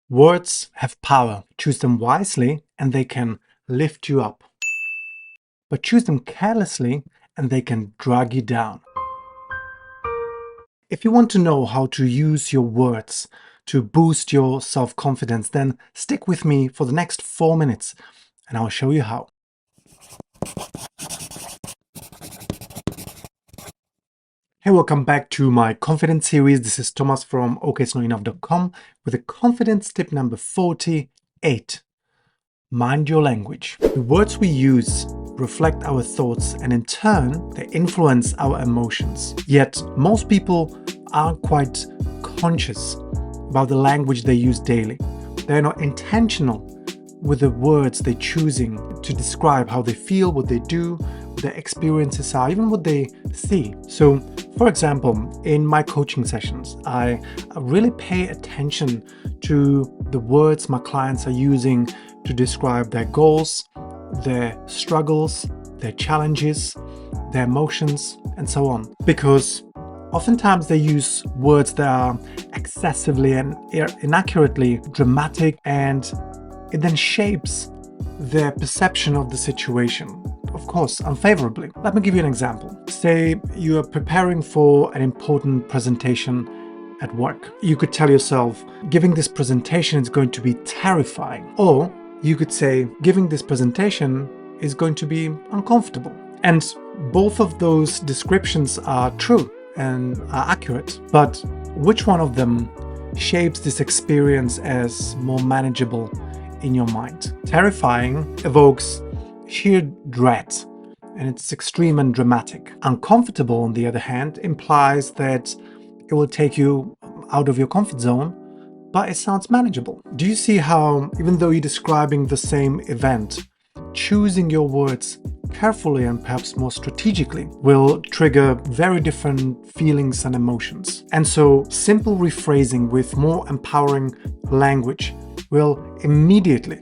Words have power. Choose them wisely and they can lift you up. But choose them carelessly and they can drag you down. If you want to know how to use your words to boost your self-confidence, then stick with me for the next 4 minutes and I'll show you how. Hey, welcome back to my confidence series. This is Tomas from okisnotenough.com with a confidence tip number 48. Mind your language. The words we use reflect our thoughts and in turn, they influence our emotions. Yet, most people aren't quite conscious about the language they use daily. They're not intentional with the words they're choosing to describe how they feel, what they do, what their experiences are, even what they see. So, for example, in my coaching sessions, I really pay attention to the words my clients are using to describe their goals, their struggles, their challenges, their emotions, and so on. Because oftentimes they use words that are excessively and inaccurately dramatic, and it then shapes their perception of the situation, of course, unfavorably. Let me give you an example. Say you are preparing for an important presentation at work. You could tell yourself, giving this presentation is going to be terrifying. Or you could say, giving this presentation is going to be uncomfortable. And both of those descriptions are true and are accurate. But which one of them shapes this experience as more manageable in your mind? Terrifying evokes sheer dread, and it's extreme and dramatic. Uncomfortable, on the other hand, implies that it will take you out of your comfort zone, but it sounds manageable. Do you see how, even though you're describing the same event, choosing your words carefully and perhaps more strategically will trigger very different feelings and emotions? And so simple rephrasing with more empowering language will immediately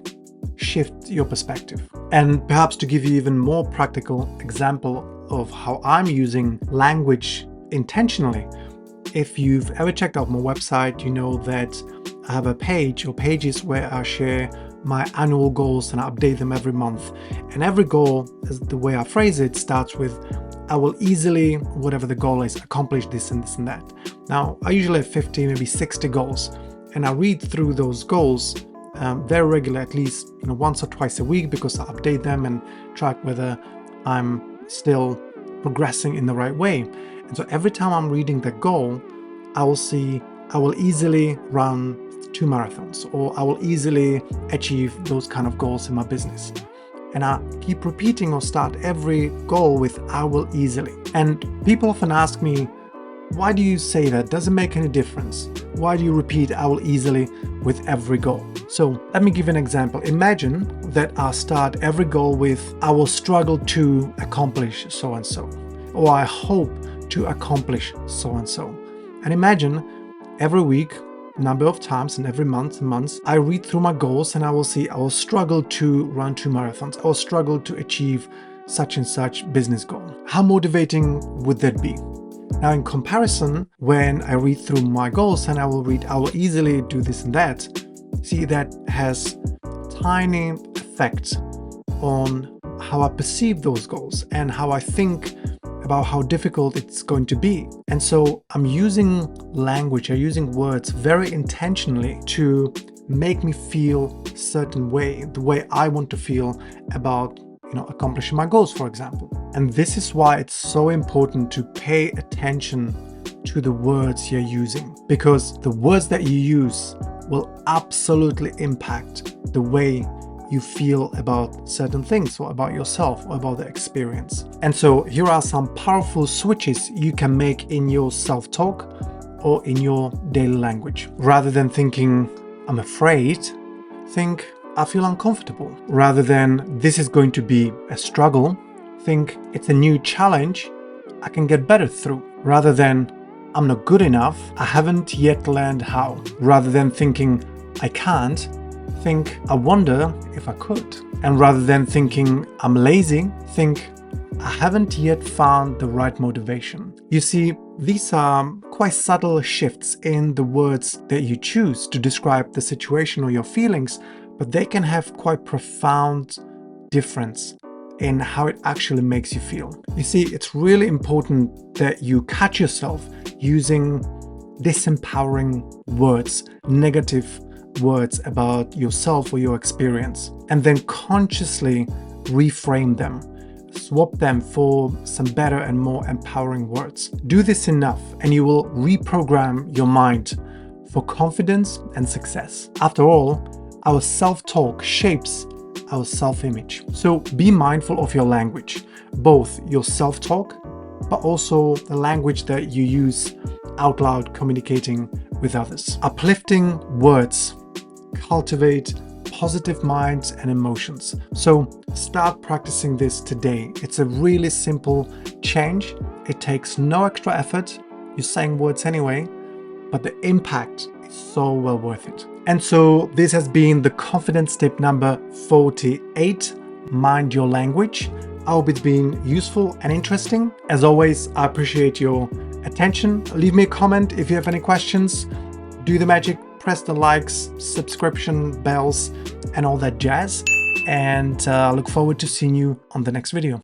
shift your perspective. And perhaps to give you even more practical example of how I'm using language intentionally, if you've ever checked out my website, you know that I have a page or pages where I share my annual goals and I update them every month. And every goal, as the way I phrase it, starts with, I will easily, whatever the goal is, accomplish this and this and that. Now, I usually have 50, maybe 60 goals. And I read through those goals very regularly, at least once or twice a week, because I update them and track whether I'm still progressing in the right way. And so every time I'm reading the goal, I will see I will easily run 2 marathons, or I will easily achieve those kind of goals in my business. And I keep repeating or start every goal with I will easily. And people often ask me, why do you say that? Does it make any difference? Why do you repeat I will easily with every goal? So let me give an example. Imagine that I start every goal with I will struggle to accomplish so and so, or I hope to accomplish so and so. And imagine every week, number of times, and every months, I read through my goals and I will see I will struggle to run 2 marathons. I will struggle to achieve such and such business goal. How motivating would that be? Now, in comparison, when I read through my goals and I will read I will easily do this and that, see, that has tiny effect on how I perceive those goals and how I think about how difficult it's going to be. And so I'm using language, I'm using words very intentionally to make me feel a certain way, the way I want to feel about accomplishing my goals, for example. And this is why it's so important to pay attention to the words you're using, because the words that you use will absolutely impact the way you feel about certain things, or about yourself, or about the experience. And so here are some powerful switches you can make in your self-talk or in your daily language. Rather than thinking, I'm afraid, think, I feel uncomfortable. Rather than this is going to be a struggle, think it's a new challenge I can get better through. Rather than I'm not good enough, I haven't yet learned how. Rather than thinking I can't, think I wonder if I could. And rather than thinking I'm lazy, think I haven't yet found the right motivation. You see, these are quite subtle shifts in the words that you choose to describe the situation or your feelings, but they can have quite profound difference in how it actually makes you feel. You see, it's really important that you catch yourself using disempowering words, negative words about yourself or your experience, and then consciously reframe them. Swap them for some better and more empowering words. Do this enough and you will reprogram your mind for confidence and success. After all, our self-talk shapes our self-image. So be mindful of your language, both your self-talk, but also the language that you use out loud communicating with others. Uplifting words cultivate positive minds and emotions. So start practicing this today. It's a really simple change. It takes no extra effort. You're saying words anyway, but the impact is so well worth it. And so this has been the confidence tip number 48. Mind your language. I hope it's been useful and interesting. As always, I appreciate your attention. Leave me a comment if you have any questions. Do the magic. Press the likes, subscription bells, and all that jazz. And look forward to seeing you on the next video.